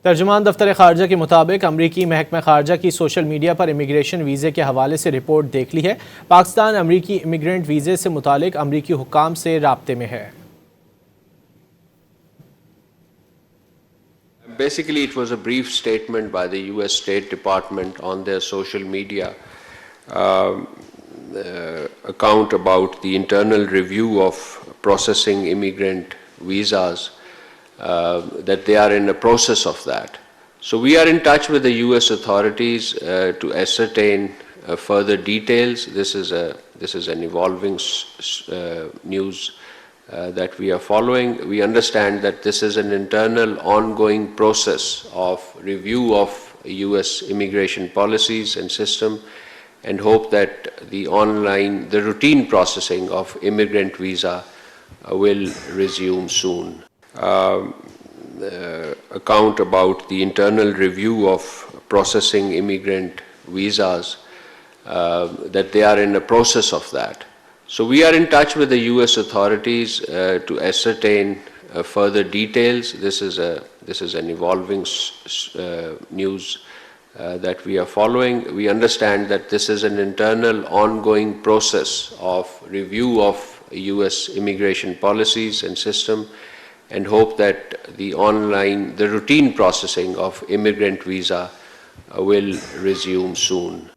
ترجمان دفتر خارجہ کے مطابق امریکی محکمہ خارجہ کی سوشل میڈیا پر امیگریشن ویزے کے حوالے سے رپورٹ دیکھ لی ہے۔ پاکستان امریکی امیگرینٹ ویزے سے متعلق امریکی حکام سے رابطے میں ہے۔ Basically, it was a brief statement by the US State Department on their social media account about the internal review of processing immigrant visas, that they are in the process of that. So we are in touch with the US authorities to ascertain further details. This is an evolving news that we are following. We understand that this is an internal ongoing process of review of US immigration policies and system, and hope that the routine processing of immigrant visa will resume soon. Account about the internal review of processing immigrant visas, that they are in the process of that. So we are in touch with the US authorities to ascertain further details. This is an evolving news that we are following. We understand that this is an internal ongoing process of review of US immigration policies and system, and hope that the routine processing of immigrant visa will resume soon.